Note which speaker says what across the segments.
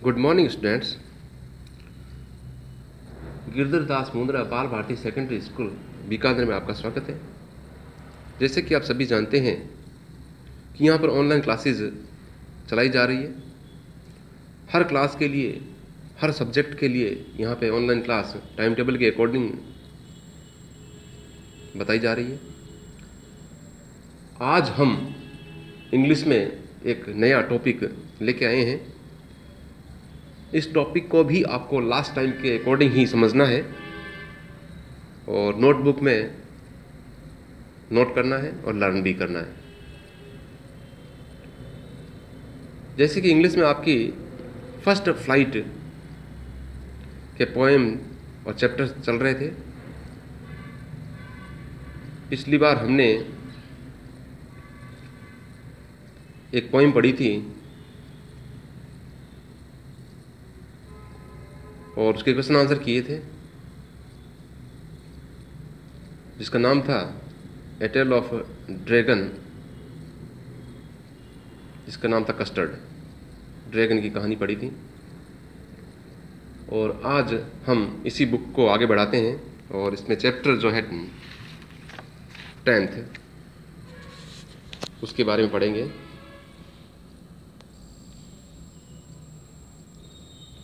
Speaker 1: Good morning students. Girdhar Das Mundra Bal Bharati secondary school Bikaner में आपका स्वागत है। जैसे कि आप सभी जानते हैं कि यहाँ पर ऑनलाइन क्लासेस चलाई जा रही है। हर क्लास के लिए, हर सब्जेक्ट के लिए यहाँ पे ऑनलाइन क्लास टाइम टेबल के अकॉर्डिंग बताई जा रही है। आज हम इंग्लिश में एक नया टॉपिक लेके आए हैं। इस टॉपिक को भी आपको लास्ट टाइम के अकॉर्डिंग ही समझना है और नोटबुक में नोट करना है और लर्न भी करना है। जैसे कि इंग्लिश में आपकी फर्स्ट फ्लाइट के पोएम और चैप्टर चल रहे थे। पिछली बार हमने एक पोएम पढ़ी थी और उसके क्वेश्चन आंसर किए थे, जिसका नाम था ए टेल ऑफ ड्रैगन, जिसका नाम था कस्टर्ड। ड्रैगन की कहानी पढ़ी थी और आज हम इसी बुक को आगे बढ़ाते हैं और इसमें चैप्टर जो है 10th उसके बारे में पढ़ेंगे।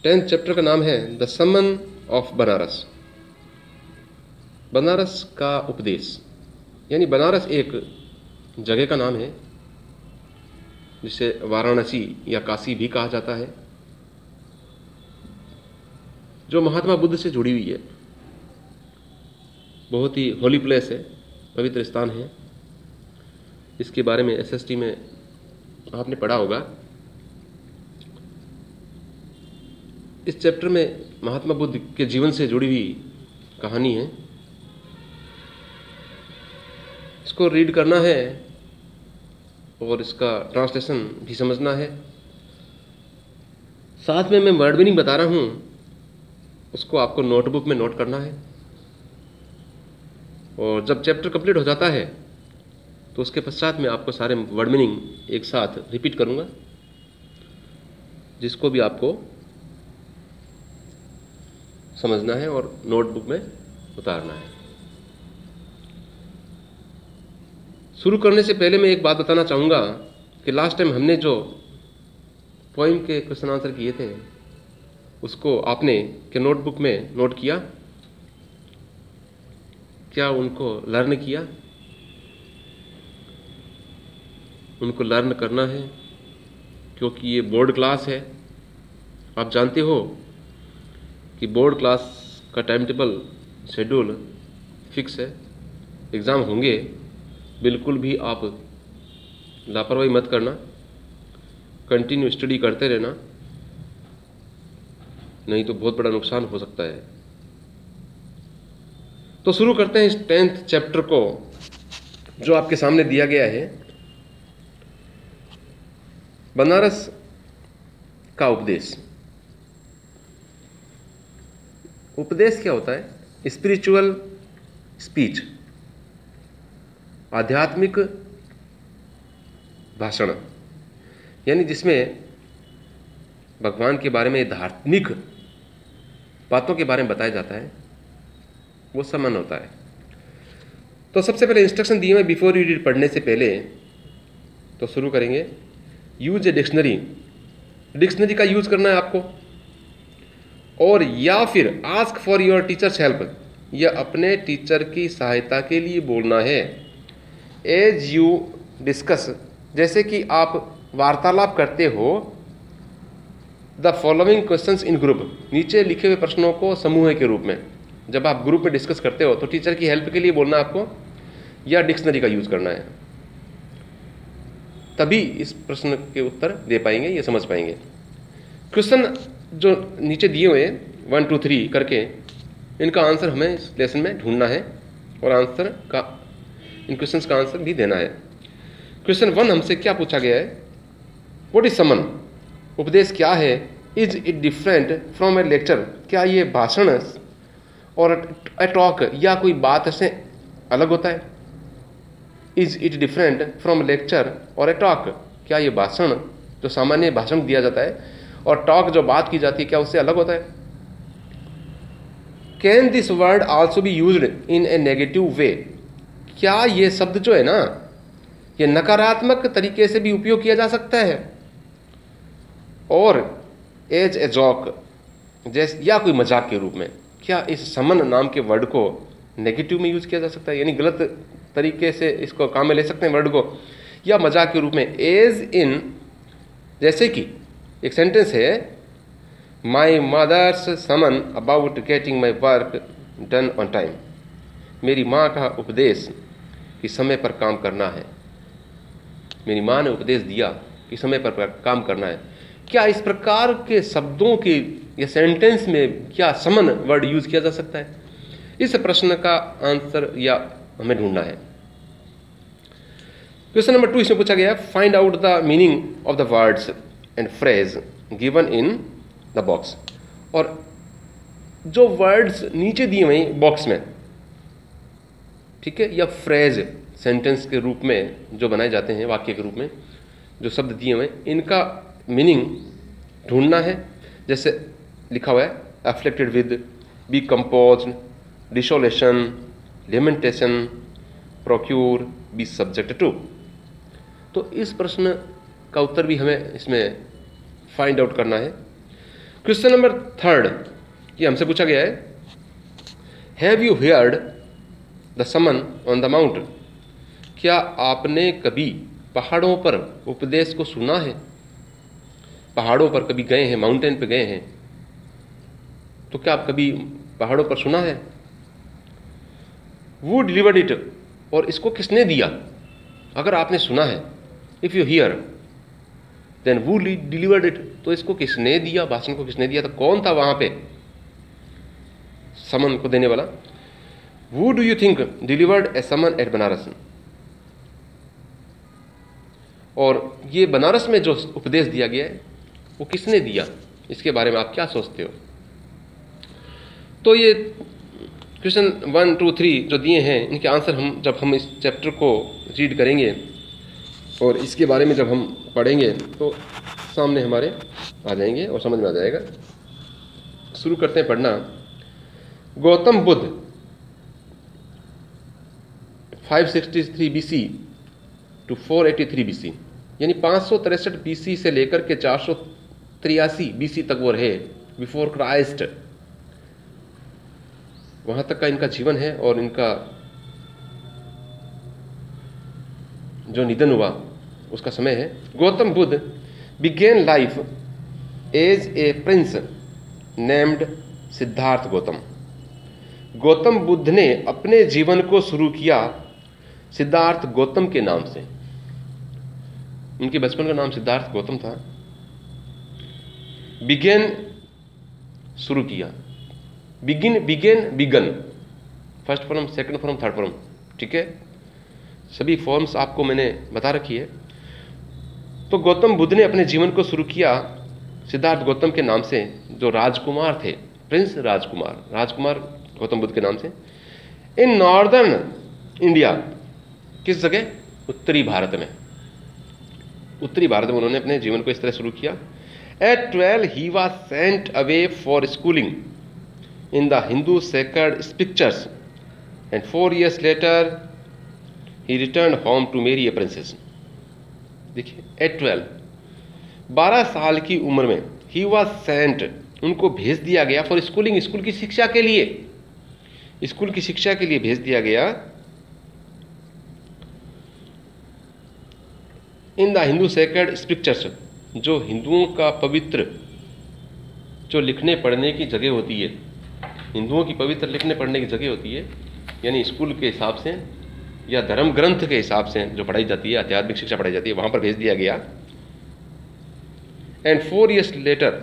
Speaker 1: 10th चैप्टर का नाम है the sermon of Banaras. Banaras का उपदेश, यानी बनारस एक जगह का नाम है जिसे वाराणसी या काशी भी कहा जाता है, जो महात्मा बुद्ध से जुड़ी हुई है। बहुत ही होली प्लेस है, पवित्र स्थान है। इसके बारे में एसएसटी में आपने पढ़ा होगा। इस चैप्टर में महात्मा बुद्ध के जीवन से जुड़ी हुई कहानी है। इसको रीड करना है और इसका ट्रांसलेशन भी समझना है। साथ में मैं वर्ड मीनिंग बता रहा हूँ, उसको आपको नोटबुक में नोट करना है और जब चैप्टर कंप्लीट हो जाता है तो उसके पश्चात में आपको सारे वर्ड मीनिंग एक साथ रिपीट करूँगा, जिसको भी आपको समझना है और नोटबुक में उतारना है। शुरू करने से पहले मैं एक बात बताना चाहूँगा कि लास्ट टाइम हमने जो पोइम के क्वेश्चन आंसर किए थे उसको आपने के नोटबुक में नोट किया? क्या उनको लर्न किया? उनको लर्न करना है क्योंकि ये बोर्ड क्लास है। आप जानते हो कि बोर्ड क्लास का टाइम टेबल शेड्यूल फिक्स है। एग्ज़ाम होंगे, बिल्कुल भी आप लापरवाही मत करना, कंटिन्यू स्टडी करते रहना, नहीं तो बहुत बड़ा नुकसान हो सकता है। तो शुरू करते हैं इस 10th चैप्टर को, जो आपके सामने दिया गया है। बनारस का उपदेश। उपदेश क्या होता है? स्पिरिचुअल स्पीच, आध्यात्मिक भाषण, यानी जिसमें भगवान के बारे में, धार्मिक बातों के बारे में बताया जाता है, वो समन होता है। तो सबसे पहले इंस्ट्रक्शन दिए हैं बिफोर यू रीड, पढ़ने से पहले। तो शुरू करेंगे। Use a dictionary. डिक्शनरी का यूज करना है आपको, और या फिर ask for your teachers help, या अपने टीचर की सहायता के लिए बोलना है। एज यू डिस्कस, जैसे कि आप वार्तालाप करते हो, the following questions in group, नीचे लिखे हुए प्रश्नों को समूह के रूप में। जब आप ग्रुप में डिस्कस करते हो तो टीचर की हेल्प के लिए बोलना आपको, या डिक्शनरी का यूज करना है, तभी इस प्रश्न के उत्तर दे पाएंगे, ये समझ पाएंगे। क्वेश्चन जो नीचे दिए हुए 1 2 3 करके, इनका आंसर हमें इस लेसन में ढूंढना है और आंसर का, इन क्वेश्चंस का आंसर भी देना है। क्वेश्चन 1 हमसे क्या पूछा गया है? What is someone? उपदेश क्या है? Is it different from A lecture? क्या ये भाषण और ए टॉक या कोई बात से अलग होता है? Is it different from lecture और ए टॉक? क्या ये भाषण जो सामान्य भाषण दिया जाता है और टॉक जो बात की जाती है क्या उससे अलग होता है? Can this word also be used in A negative way? क्या ये शब्द जो है ना ये नकारात्मक तरीके से भी उपयोग किया जा सकता है? और एज ए जॉक जैसे या कोई मजाक के रूप में, क्या इस समन नाम के वर्ड को नेगेटिव में यूज किया जा सकता है, यानी गलत तरीके से इसको काम में ले सकते हैं वर्ड को, या मजाक के रूप में? एज इन, जैसे कि एक सेंटेंस है, my mother's sermon about getting my work done on time. मेरी माँ का उपदेश कि समय पर काम करना है। मेरी माँ ने उपदेश दिया कि समय पर काम करना है। क्या इस प्रकार के शब्दों के या सेंटेंस में क्या समन वर्ड यूज किया जा सकता है? इस प्रश्न का आंसर या हमें ढूंढना है। क्वेश्चन नंबर 2 इसमें पूछा गया, find out the meaning of the words and phrase given in the box. और जो वर्ड्स नीचे दिए हुए बॉक्स में, ठीक है, या फ्रेज सेंटेंस के रूप में जो बनाए जाते हैं, वाक्य के रूप में जो शब्द दिए हुए, इनका मीनिंग ढूंढना है। जैसे लिखा हुआ है, afflicted with, be composed, desolation, lamentation, procure, be subject to. तो इस प्रश्न का उत्तर भी हमें इसमें फाइंड आउट करना है। क्वेश्चन नंबर 3 ये हमसे पूछा गया है, have you heard the sermon on the mount? क्या आपने कभी पहाड़ों पर उपदेश को सुना है? पहाड़ों पर कभी गए हैं, माउंटेन पे गए हैं, तो क्या आप कभी पहाड़ों पर सुना है? वो डिलीवर्ड इट, और इसको किसने दिया? अगर आपने सुना है, इफ यू हियर, देन वो डिलीवर्ड इट, तो इसको किसने दिया, भाषण को किसने दिया? तो कौन था वहां पे समन को देने वाला? Who do you think delivered a summon at Banaras? और ये बनारस में जो उपदेश दिया गया है वो किसने दिया, इसके बारे में आप क्या सोचते हो? तो ये क्वेश्चन 1, 2, 3 जो दिए हैं, इनके आंसर हम जब हम इस चैप्टर को रीड करेंगे और इसके बारे में जब हम पढ़ेंगे तो सामने हमारे आ जाएंगे और समझ में आ जाएगा। शुरू करते हैं पढ़ना। Gautam Buddha 563 BC to 483 BC, यानी 563 BC से लेकर के 483 BC तक वो रहे, बिफोर क्राइस्ट। वहां तक का इनका जीवन है और इनका जो निधन हुआ उसका समय है। Gautam Buddha began life as a prince named Siddhartha Gautam. Gautam Buddha ने अपने जीवन को शुरू किया सिद्धार्थ गौतम के नाम से। उनके बचपन का नाम सिद्धार्थ गौतम था। बिगेन शुरू किया, begun, first form, second form, third form, ठीक है, सभी फॉर्म्स आपको मैंने बता रखी है। तो गौतम बुद्ध ने अपने जीवन को शुरू किया सिद्धार्थ गौतम के नाम से, जो राजकुमार थे, प्रिंस राजकुमार गौतम बुद्ध के नाम से। इन नॉर्दर्न इंडिया, किस जगह? उत्तरी भारत में। उत्तरी भारत में उन्होंने अपने जीवन को इस तरह शुरू किया। At 12 he was sent away for schooling in the Hindu sacred scriptures and 4 years later he returned home to marry a princess। देखिए, एट 12 साल की उम्र में ही वाज सेंट, उनको भेज दिया गया फॉर स्कूलिंग, स्कूल की शिक्षा के लिए, स्कूल की शिक्षा के लिए भेज दिया गया। इन द हिंदू सेक्रेड स्क्रिप्चर्स, जो हिंदुओं का पवित्र जो लिखने पढ़ने की जगह होती है, हिंदुओं की पवित्र लिखने पढ़ने की जगह होती है, यानी स्कूल के हिसाब से या धर्म ग्रंथ के हिसाब से जो पढ़ाई जाती है, आध्यात्मिक शिक्षा पढ़ाई जाती है, वहां पर भेज दिया गया। एंड 4 years लेटर,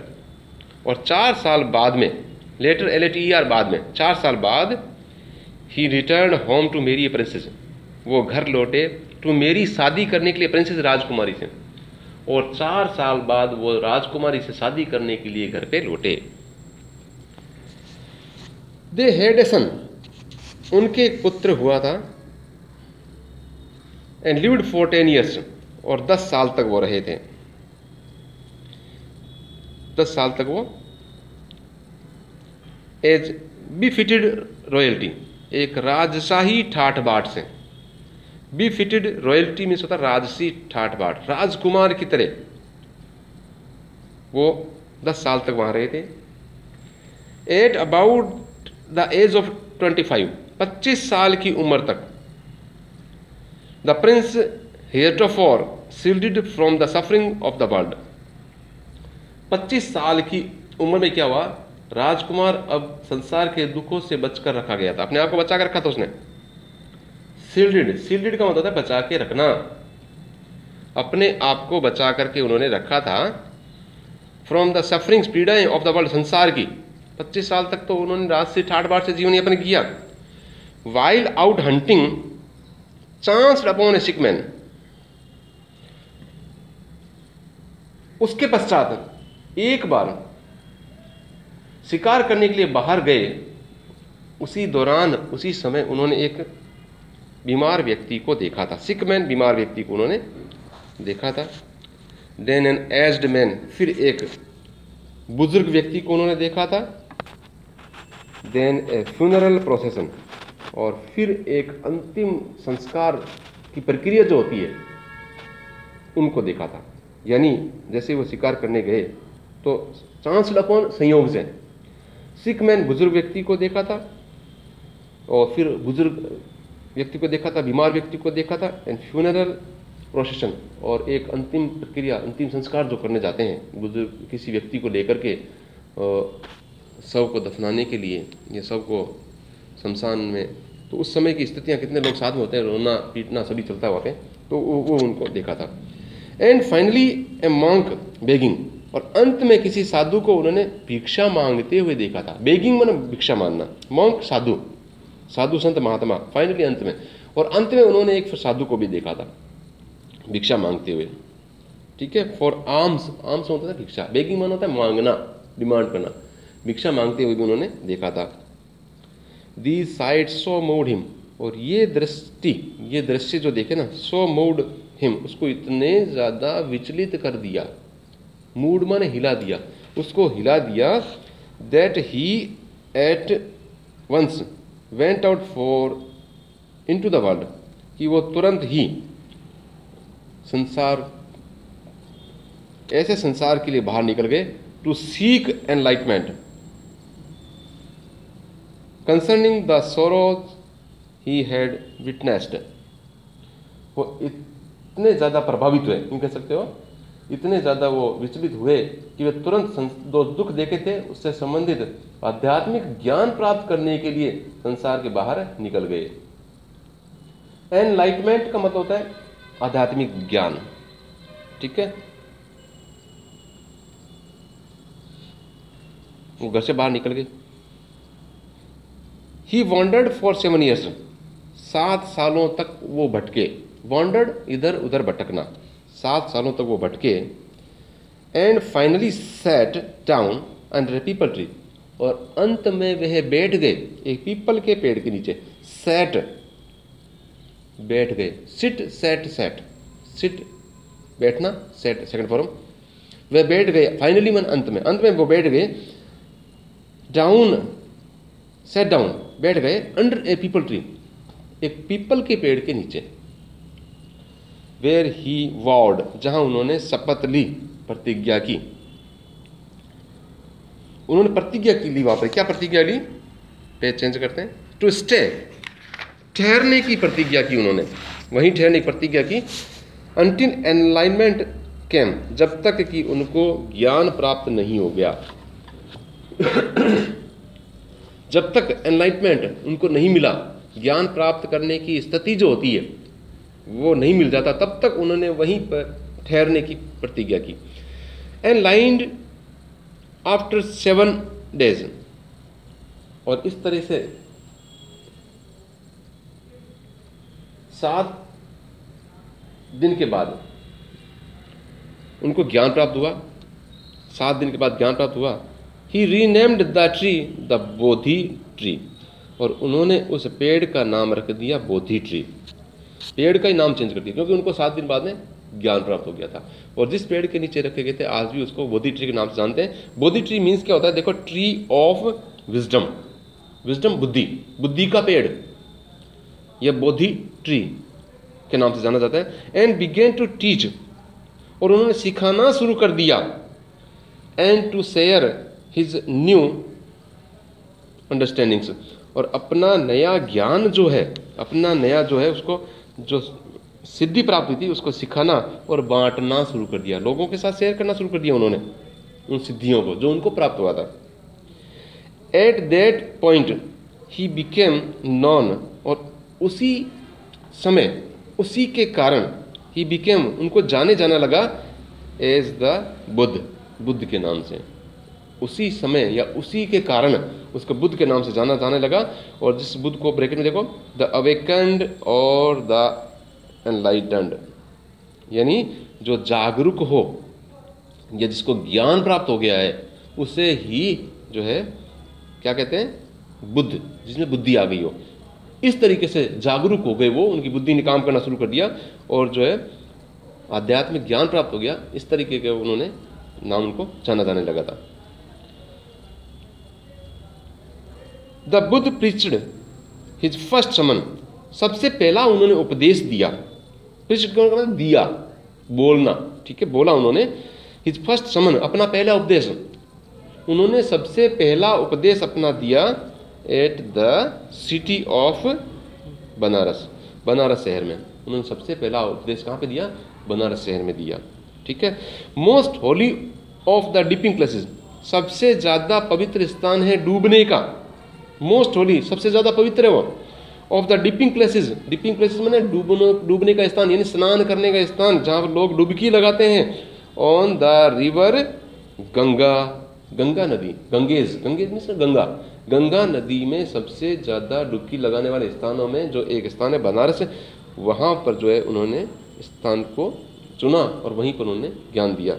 Speaker 1: और 4 साल बाद में, लेटर LATER बाद में, 4 साल बाद, ही रिटर्न होम टू मेरी ए प्रिंसेस, वो घर लौटे टू मेरी, शादी करने के लिए, प्रिंसेस राजकुमारी से, और 4 साल बाद वो राजकुमारी से शादी करने के लिए घर पे लौटे। दे हैड ए सन, उनके एक पुत्र हुआ था। एंड लिव्ड फॉर 10 years, और 10 साल तक वो रहे थे। 10 साल तक वो एज बिफिटेड रॉयल्टी, एक राजशाही ठाठ बाट से, बिफिटेड रॉयल्टी मीन्स होता है राजसी ठाठ बाट, राजकुमार की तरह वो 10 साल तक वहां रहे थे। At about the age of 25 साल की उम्र तक the prince heretofore shielded from the suffering of the world. 25 साल की उम्र में क्या हुआ, राजकुमार अब संसार के दुखों से बचकर रखा गया था, अपने आप को बचा कर रखा था उसने। शील्डेड, शील्डेड का मतलब है बचा के रखना, अपने आप को बचा करके उन्होंने रखा था। फ्रॉम द सफरिंग्स, पीड़ाएं ऑफ द वर्ल्ड, संसार की। 25 साल तक तो उन्होंने राज से ठाठ बाट से जीवन यापन किया। While out hunting chanced upon a sick man, उसके पश्चात एक बार शिकार करने के लिए बाहर गए, उसी दौरान उसी समय उन्होंने एक बीमार व्यक्ति को देखा था, सिक मैन, बीमार व्यक्ति को उन्होंने देखा था। देन एन एज्ड मैन, फिर एक बुजुर्ग व्यक्ति को उन्होंने देखा था। देन ए फ्यूनरल प्रोसेसन, और फिर एक अंतिम संस्कार की प्रक्रिया जो होती है उनको देखा था। यानी जैसे वो शिकार करने गए तो चांस्ड अपॉन, संयोग से, सिक मैन बुजुर्ग व्यक्ति को देखा था, और फिर बुजुर्ग व्यक्ति को देखा था, बीमार व्यक्ति को देखा था, एंड फ्यूनरल प्रोसेशन, और एक अंतिम प्रक्रिया, अंतिम संस्कार जो करने जाते हैं बुजुर्ग किसी व्यक्ति को लेकर के शव को दफनाने के लिए, ये शव को शमशान में, तो उस समय की स्थितियाँ, कितने लोग साथ में होते हैं, रोना पीटना सभी चलता है वहाँ पे, तो वो उनको देखा था। And finally A monk begging, और अंत में किसी साधु को उन्होंने भिक्षा मांगते हुए देखा था। बेगिंग माने भिक्षा मांगना, मॉन्क साधु, साधु संत महात्मा, फाइनली अंत में, और अंत में उन्होंने एक साधु को भी देखा था भिक्षा मांगते हुए। ठीक है, फॉर आर्म्स, आर्म्स होता है भिक्षा, बेगिंग माना होता है मांगना, डिमांड करना, भिक्षा मांगते हुए भी उन्होंने देखा था। These site so mood him, और ये दृश्य जो देखे ना, सो मूड हिम, उसको इतने ज़्यादा विचलित कर दिया, मूड माने हिला दिया, उसको हिला दिया, that he at once went out for into the world, कि वो तुरंत ही संसार, ऐसे संसार के लिए बाहर निकल गए, to seek enlightenment concerning the sorrows he had witnessed. वो इतने ज़्यादा प्रभावित हुए, क्यों कह सकते हो, इतने ज़्यादा वो विचलित हुए कि वे तुरंत दो दुख देखे थे उससे संबंधित आध्यात्मिक ज्ञान प्राप्त करने के लिए संसार के बाहर निकल गए। एनलाइटमेंट का मतलब होता है आध्यात्मिक ज्ञान। ठीक है, वो घर से बाहर निकल गए। ही वॉन्डर्ड फॉर 7 years, 7 सालों तक वो भटके। वॉन्डर्ड इधर उधर भटकना, 7 सालों तक वो भटके। And finally set down under A people tree, और अंत में वह बैठ गए एक पीपल के पेड़ के नीचे। सेट, बैठ गए, सिट सेट सेट, सिट बैठना, सेट सेकंड फॉर्म, वह बैठ गए। फाइनली मन अंत में वो बैठ गए। डाउन, सेट डाउन, बैठ गए, अंडर ए पीपल ट्री, एक पीपल के पेड़ के नीचे। वेयर ही वॉर्ड, जहां उन्होंने शपथ ली, प्रतिज्ञा की, उन्होंने प्रतिज्ञा की ली। वहां पर क्या प्रतिज्ञा ली, पेज चेंज करते हैं, टू स्टे, ठहरने की प्रतिज्ञा की उन्होंने, वहीं ठहरने की प्रतिज्ञा की। अंटिल एनलाइनमेंट केम, जब तक कि उनको ज्ञान प्राप्त नहीं हो गया। जब तक एनलाइटमेंट उनको नहीं मिला, ज्ञान प्राप्त करने की स्थिति जो होती है वो नहीं मिल जाता, तब तक उन्होंने वहीं पर ठहरने की प्रतिज्ञा की। एनलाइंड आफ्टर 7 days, और इस तरह से 7 दिन के बाद उनको ज्ञान प्राप्त हुआ। 7 दिन के बाद ज्ञान प्राप्त हुआ। He renamed the tree the Bodhi tree, और उन्होंने उस पेड़ का नाम रख दिया बोधि ट्री। पेड़ का ही नाम चेंज कर दिया, क्योंकि उनको 7 दिन बाद में ज्ञान प्राप्त हो गया था। और जिस पेड़ के नीचे रखे गए थे आज भी उसको बोधि ट्री के नाम से जानते हैं। बोधि ट्री मीन्स क्या होता है, देखो, ट्री ऑफ विजडम, विजडम बुद्धि, बुद्धि का पेड़, यह बोधि ट्री के नाम से जाना जाता है। एंड बिगेन टू टीच, और उन्होंने सिखाना शुरू कर दिया। And to share his new understandings, और अपना नया ज्ञान जो है, अपना नया जो है उसको, जो सिद्धि प्राप्त हुई थी उसको सिखाना और बांटना शुरू कर दिया, लोगों के साथ शेयर करना शुरू कर दिया उन्होंने उन सिद्धियों को जो उनको प्राप्त हुआ था। At that point he became non, और उसी समय, उसी के कारण ही बिकेम, उनको जाने जाना लगा एज द बुद्ध, बुद्ध के नाम से। उसी समय या उसी के कारण उसको बुद्ध के नाम से जाना जाने लगा। और जिस बुद्ध को ब्रैकेट में देखो, द अवेकेंड और द एनलाइटेंड, यानी जो जागरूक हो या जिसको ज्ञान प्राप्त हो गया है उसे ही जो है क्या कहते हैं, बुद्ध, जिसमें बुद्धि आ गई हो। इस तरीके से जागरूक हो गए वो, उनकी बुद्धि ने काम करना शुरू कर दिया और जो है आध्यात्मिक ज्ञान प्राप्त हो गया। इस तरीके के उन्होंने नाम उनको जाना जाने लगा था। The Buddha preached his first sermon, सबसे पहला उन्होंने उपदेश दिया। प्रीच्ड का मतलब दिया, बोलना, ठीक है, बोला उन्होंने। हिज फर्स्ट समन, अपना पहला उपदेश, उन्होंने सबसे पहला उपदेश अपना दिया at the city of Banaras, Banaras शहर में। उन्होंने सबसे पहला उपदेश कहाँ पे दिया, बनारस शहर में दिया, ठीक है। Most Holi of the dipping places, सबसे ज़्यादा पवित्र स्थान है डूबने का। मोस्ट होली, सबसे ज़्यादा पवित्र है वो। Of the dipping places, dipping places मैंने डूबने का स्थान, यानी स्नान करने का स्थान, जहाँ पर लोग डुबकी लगाते हैं। On the river Ganga, Ganga नदी, Ganges, Ganges means Ganga, Ganga नदी में सबसे ज़्यादा डुबकी लगाने वाले स्थानों में जो एक स्थान है बनारस, वहाँ पर जो है उन्होंने स्थान को चुना और वहीं पर उन्होंने ज्ञान दिया।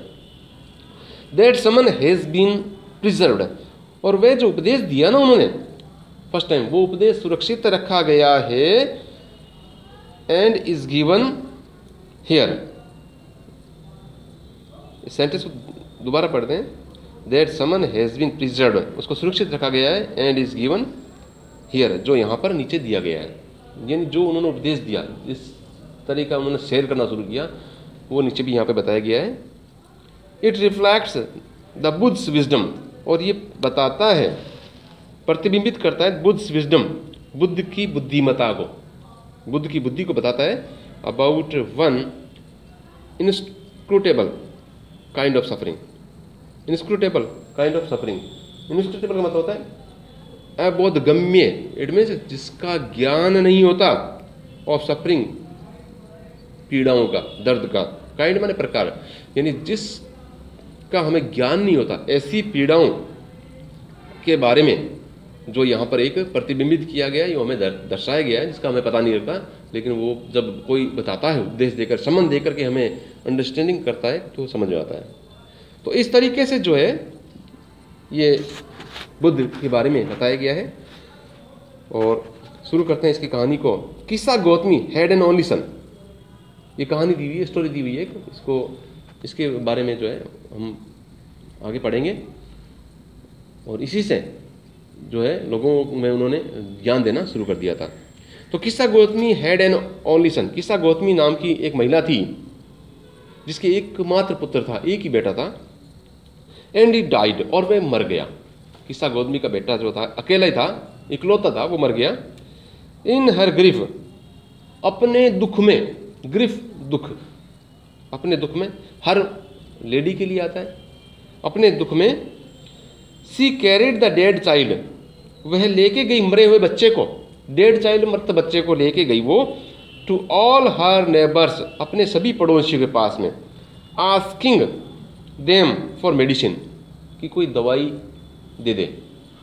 Speaker 1: That sermon has been preserved, और वह जो उपदेश दिया ना उन्होंने फर्स्ट टाइम, वो उपदेश सुरक्षित रखा गया है। एंड इज गिवन हियर, इस सेंटेंस को दोबारा पढ़ते हैं। That sermon has been preserved, उसको सुरक्षित रखा गया है। एंड इज गिवन हियर, जो यहाँ पर नीचे दिया गया है, यानी जो उन्होंने उपदेश दिया, जिस तरीका उन्होंने शेयर करना शुरू किया, वो नीचे भी यहाँ पे बताया गया है। इट रिफ्लेक्ट्स द बुद्ध's विजडम, और ये बताता है, प्रतिबिंबित करता है बुद्ध's विजडम, बुद्ध की बुद्धिमता को, बुद्ध की बुद्धि को बताता है। About one inscrutable kind of suffering, inscrutable kind of suffering, inscrutable का मतलब होता है अबोधगम्य, इट मीन्स जिसका ज्ञान नहीं होता, ऑफ सफरिंग, पीड़ाओं का, दर्द का, काइंड माने प्रकार, यानी जिसका हमें ज्ञान नहीं होता, ऐसी पीड़ाओं के बारे में जो यहाँ पर एक प्रतिबिंबित किया गया है, ये हमें दर्शाया गया है, जिसका हमें पता नहीं लगता, लेकिन वो जब कोई बताता है, उपदेश देकर, सम्मान देकर के हमें अंडरस्टैंडिंग करता है तो समझ में आता है। तो इस तरीके से जो है ये बुद्ध के बारे में बताया गया है। और शुरू करते हैं इसकी कहानी को। किस्सा Gautami had an only son, ये कहानी दी हुई है, स्टोरी दी हुई है, इसको, इसके बारे में जो है हम आगे पढ़ेंगे। और इसी से जो है लोगों में उन्होंने ज्ञान देना शुरू कर दिया था। तो किस्सा Gautami had an only son, किस्सा गौतमी नाम की एक महिला थी जिसके एकमात्र पुत्र था, एक ही बेटा था। एंड ही डाइड, और वह मर गया। किस्सा गौतमी का बेटा जो था अकेला ही था, इकलौता था, वो मर गया। इन हर ग्रीफ, अपने दुख में, ग्रीफ दुख, अपने दुख में, हर लेडी के लिए आता है, अपने दुख में। सी कैरिड द डेड चाइल्ड, वह लेके गई मरे हुए बच्चे को, डेड चाइल्ड मृत बच्चे को लेके गई वो। टू ऑल हर नेबर्स, अपने सभी पड़ोसियों के पास में। आस्किंग देम फॉर मेडिसिन, कि कोई दवाई दे दे,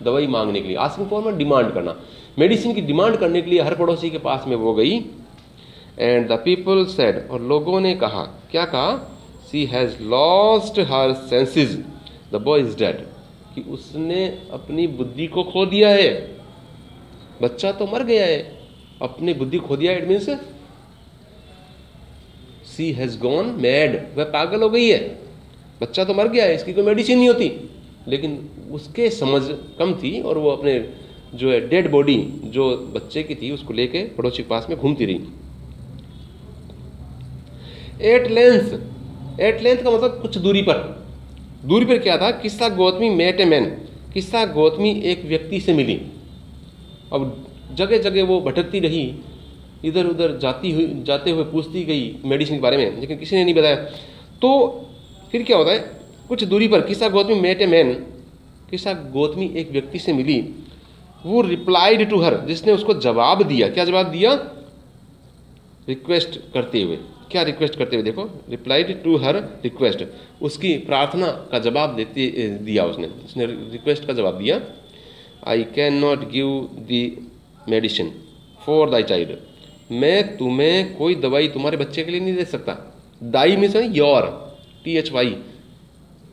Speaker 1: दवाई मांगने के लिए। आस्किंग फॉर में डिमांड करना, मेडिसिन की डिमांड करने के लिए हर पड़ोसी के पास में वो गई। एंड द पीपल सेड, और लोगों ने कहा, क्या कहा, she has lost her senses, the boy is dead, कि उसने अपनी बुद्धि को खो दिया है, बच्चा तो मर गया है, अपनी बुद्धि खो दिया। It means she has gone mad, वह पागल हो गई है, बच्चा तो मर गया है, इसकी कोई मेडिसिन नहीं होती। लेकिन उसके समझ कम थी और वो अपने जो है डेड बॉडी जो बच्चे की थी उसको लेके पड़ोसी के पास में घूमती रही। एट लेंथ का मतलब कुछ दूरी पर क्या था? किस्सा गौतमी मेट ए मैन, किस्सा गौतमी एक व्यक्ति से मिली। अब जगह जगह वो भटकती रही, इधर उधर जाते हुए पूछती गई मेडिसिन के बारे में, लेकिन किसी ने नहीं बताया। तो फिर क्या होता है? कुछ दूरी पर किस्सा गौतमी मेट ए मैन, किस्सा गौतमी एक व्यक्ति से मिली। वो रिप्लाइड टू हर, जिसने उसको जवाब दिया। क्या जवाब दिया? रिक्वेस्ट करते हुए। क्या रिक्वेस्ट करते हुए? देखो, रिप्लाइड टू हर रिक्वेस्ट, उसकी प्रार्थना का जवाब दिया उसने रिक्वेस्ट का जवाब दिया। I can not give the medicine for thy child, मैं तुम्हें कोई दवाई तुम्हारे बच्चे के लिए नहीं दे सकता। दाई मीन्स है your, THY,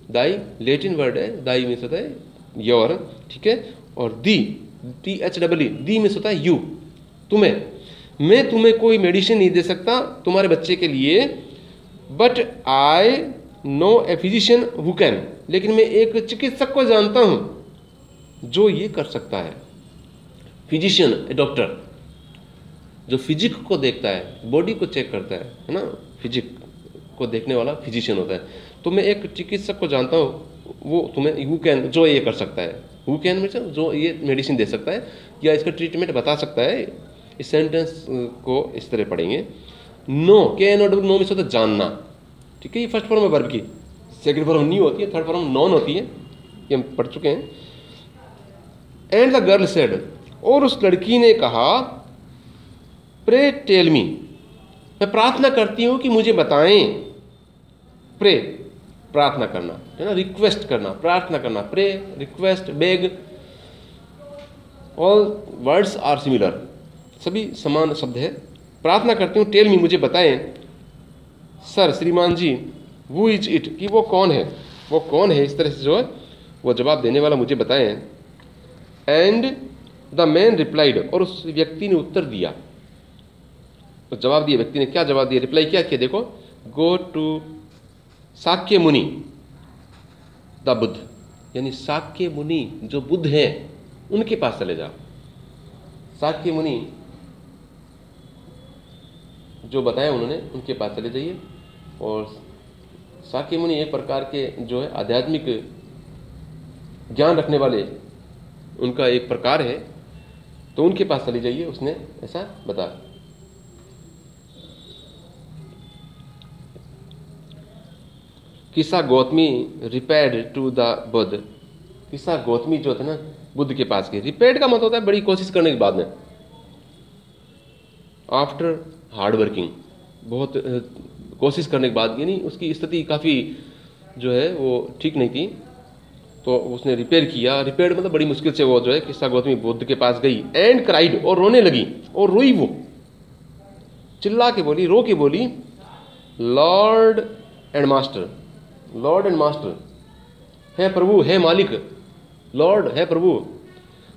Speaker 1: Dai Latin word है, दाई मीन्स होता है योर, ठीक है। और दी, THEE, दी मीन्स होता है यू, तुम्हें। मैं तुम्हें कोई मेडिसिन नहीं दे सकता तुम्हारे बच्चे के लिए, but I know a physician who can, लेकिन मैं एक चिकित्सक को जानता हूं जो ये कर सकता है। फिजिशियन, ए डॉक्टर, जो फिजिक को देखता है, बॉडी को चेक करता है ना, फिजिक को देखने वाला फिजिशियन होता है। तो मैं एक चिकित्सक को जानता हूँ, वो तुम्हें हु कैन, जो ये कर सकता है। हु कैन मीन्स जो ये मेडिसिन दे सकता है या इसका ट्रीटमेंट बता सकता है। इस सेंटेंस को इस तरह पढ़ेंगे। नो, कैन नो मीन्स होता है जानना, ठीक है। ये फर्स्ट फॉर्म है वर्ब की, सेकंड फॉर्म नहीं होती है, थर्ड फॉर्म नॉन होती है, ये हम पढ़ चुके हैं। एंड द गर्ल सेड, और उस लड़की ने कहा, प्रे टेल मी, मैं प्रार्थना करती हूँ कि मुझे बताएं। प्रे, प्रार्थना करना है ना, रिक्वेस्ट करना, प्रार्थना करना। Pray, request, beg, all words are similar, सभी समान शब्द है। प्रार्थना करती हूँ, टेल मी, मुझे बताएं। सर, श्रीमान जी, वो इज इट, कि वो कौन है, वो कौन है, इस तरह से जो है वो जवाब देने वाला मुझे बताएं। एंड द मैन रिप्लाइड, और उस व्यक्ति ने उत्तर दिया, तो जवाब दिया। व्यक्ति ने क्या जवाब दिया, रिप्लाई क्या किया? देखो, गो टू शाक्य मुनि द बुद्ध, यानी शाक्य मुनि जो बुद्ध हैं उनके पास चले जाओ। शाक्य मुनि जो बताया उन्होंने, उनके पास चले जाइए। और शाक्य मुनि एक प्रकार के जो है आध्यात्मिक ज्ञान रखने वाले, उनका एक प्रकार है, तो उनके पास चले जाइए, उसने ऐसा बताया। Kisa Gotami repaired to the Buddha, Kisa Gotami जो था ना बुद्ध के पास गई। रिपेयर्ड का मतलब होता है बड़ी कोशिश करने के बाद में, आफ्टर हार्ड वर्किंग, बहुत कोशिश करने के बाद, यानी उसकी स्थिति काफ़ी जो है वो ठीक नहीं थी, तो उसने रिपेयर किया। रिपेयर मतलब बड़ी मुश्किल से वो जो है किस्सा गौतमी बुद्ध के पास गई। एंड क्राइड, और रोने लगी, और रोई, वो चिल्ला के बोली, रो के बोली, Lord and master, Lord and master, है प्रभु, है मालिक, लॉर्ड है प्रभु,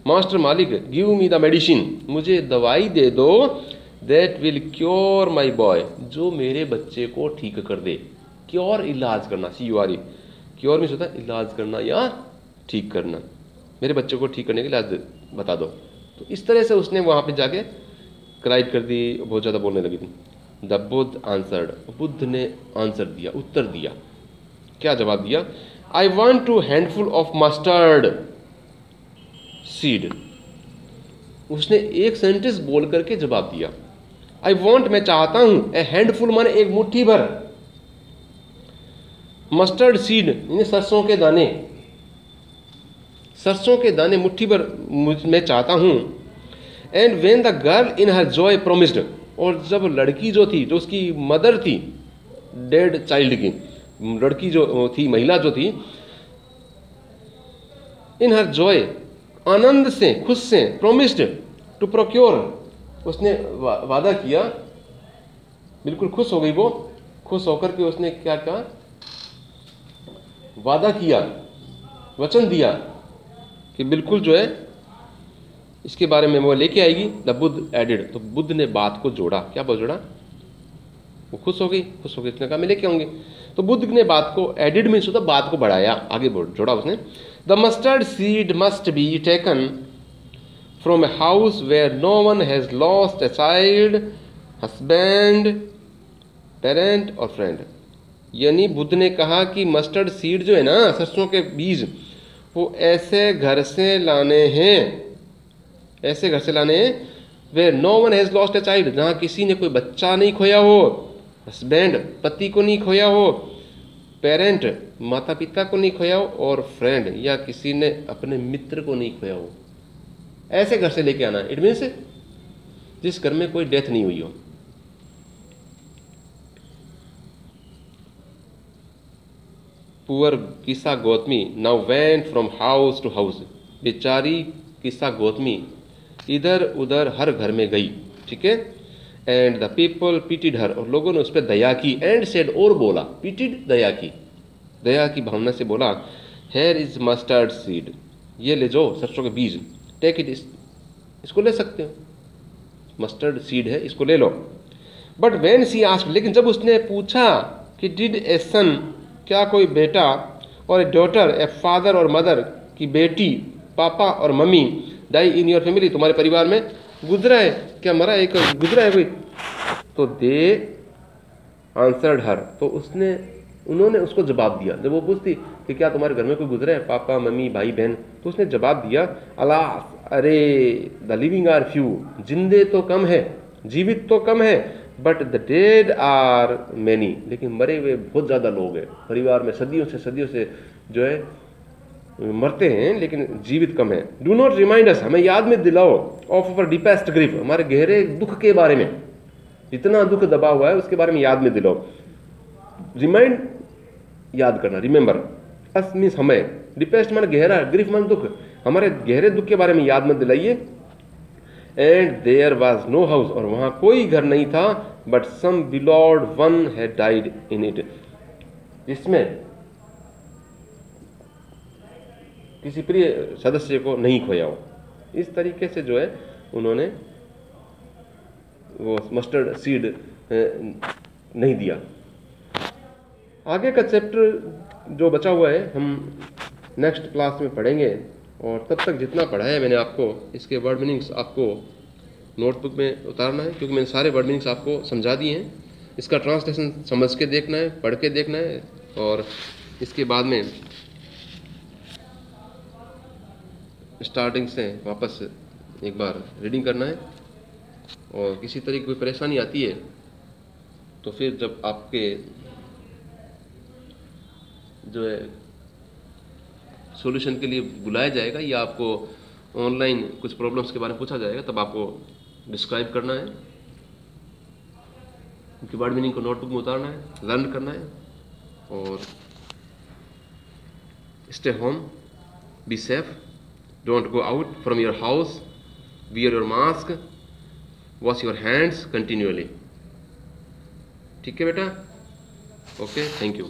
Speaker 1: मास्टर मालिक, गिव मी द मेडिसिन, मुझे दवाई दे दो, that will cure my boy, जो मेरे बच्चे को ठीक कर दे। क्योर, इलाज करना, CURE, क्योर मीन्स होता है इलाज करना या ठीक करना, मेरे बच्चे को ठीक करने के इलाज बता दो। तो इस तरह से उसने वहाँ पे जाके क्राइड कर दी, बहुत ज़्यादा बोलने लगी थी। द बुद्ध आंसर्ड, बुद्ध ने आंसर दिया, उत्तर दिया। क्या जवाब दिया? I want to handful of mustard seed, उसने एक सेंटेंस बोल करके जवाब दिया। आई वॉन्ट, मैं चाहता हूं, ए हैंडफुल माने एक मुट्ठी भर, मस्टर्ड सीड यानी सरसों के दाने, सरसों के दाने मुट्ठी भर मैं चाहता हूं। And when the girl in her Joy promised, और जब लड़की जो थी, जो उसकी मदर थी, डेड चाइल्ड की लड़की जो थी, महिला जो थी, इन हर जॉय, आनंद से, खुश से, प्रोमिस्ड टू प्रोक्योर, उसने वादा किया, बिल्कुल खुश हो गई वो, खुश होकर के उसने क्या कहा, वादा किया, वचन दिया कि बिल्कुल जो है इसके बारे में वो लेके आएगी। द बुद्ध एडिड, तो बुद्ध ने बात को जोड़ा, क्या जोड़ा? वो खुश हो गई, उसने कहा मैं लेके आऊँगी। तो बुद्ध ने बात को एडिड मीन्स होता बात को बढ़ाया, आगे जोड़ा उसने। The mustard seed must be taken from a house where no one has lost a child, husband, parent or friend. यानी बुद्ध ने कहा कि मस्टर्ड सीड जो है ना, सरसों के बीज, वो ऐसे घर से लाने हैं, ऐसे घर से लाने हैं where no one has lost a child, जहाँ किसी ने कोई बच्चा नहीं खोया हो, हस्बैंड पति को नहीं खोया हो, पेरेंट माता पिता को नहीं खोया हो, और फ्रेंड या किसी ने अपने मित्र को नहीं खोया हो। ऐसे घर से लेके आना है। इट मीन्स जिस घर में कोई डेथ नहीं हुई हो। Poor Kisa Gotami now went from house to house. बेचारी किस्सा गौतमी इधर उधर हर घर में गई, ठीक है। एंड द पीपल पीटिड हर, और लोगों ने उस पर दया की। एंड सेड, और बोला, पीटिड दया की भावना से बोला, हेयर इज मस्टर्ड सीड, ये ले जाओ सरसों के बीज, टेक इट, इसको ले सकते हो, मस्टर्ड सीड है, इसको ले लो। बट वेन सी आस्क्ड, लेकिन जब उसने पूछा कि डिड ए सन, क्या कोई बेटा, or a daughter, a father or mother, की बेटी, पापा और मम्मी, डाई इन योर फैमिली, तुम्हारे परिवार में गुजरा है, क्या मरा है, गुजरा है कोई, तो दे आंसर्ड हर, तो उन्होंने उसको जवाब दिया। जब वो पूछती कि क्या तुम्हारे घर में कोई गुजरा है, पापा मम्मी भाई बहन, तो उसने जवाब दिया, अलास, अरे द लिविंग आर फ्यू, जिंदे तो कम है, जीवित तो कम है, but the dead are many, लेकिन मरे हुए बहुत ज़्यादा लोग हैं परिवार में, सदियों से जो है मरते हैं, लेकिन जीवित कम है। डू नॉट रिमाइंड अस, हमें याद में दिलाओ, ऑफ अवर डीपेस्ट ग्रीफ, हमारे गहरे दुख के बारे में, जितना दुख दबा हुआ है उसके बारे में याद में दिलाओ। रिमाइंड, याद करना, रिमेंबर, अस मीन्स हमें, डीपेस्ट माने गहरा, ग्रीफ माने दुख, हमारे गहरे दुख के बारे में याद में दिलाइए। And there was no house, और वहां कोई घर नहीं था, but some beloved one had died in it, जिसमें किसी प्रिय सदस्य को नहीं खोया हो। इस तरीके से जो है उन्होंने वो मस्टर्ड सीड नहीं दिया। आगे का चैप्टर जो बचा हुआ है हम नेक्स्ट क्लास में पढ़ेंगे, और तब तक जितना पढ़ा है मैंने आपको, इसके वर्ड मीनिंग्स आपको नोटबुक में उतारना है, क्योंकि मैंने सारे वर्ड मीनिंग्स आपको समझा दिए हैं। इसका ट्रांसलेशन समझ के देखना है, पढ़ के देखना है, और इसके बाद में स्टार्टिंग से वापस एक बार रीडिंग करना है। और किसी तरह की कोई परेशानी आती है तो फिर जब आपके जो है सॉल्यूशन के लिए बुलाया जाएगा या आपको ऑनलाइन कुछ प्रॉब्लम्स के बारे में पूछा जाएगा, तब आपको डिस्क्राइब करना है, उनकी वर्ड मीनिंग को नोटबुक में उतारना है, लर्न करना है। और stay home, be safe, don't go out from your house, wear your mask, wash your hands continually. ठीक है बेटा, ओके, थैंक यू।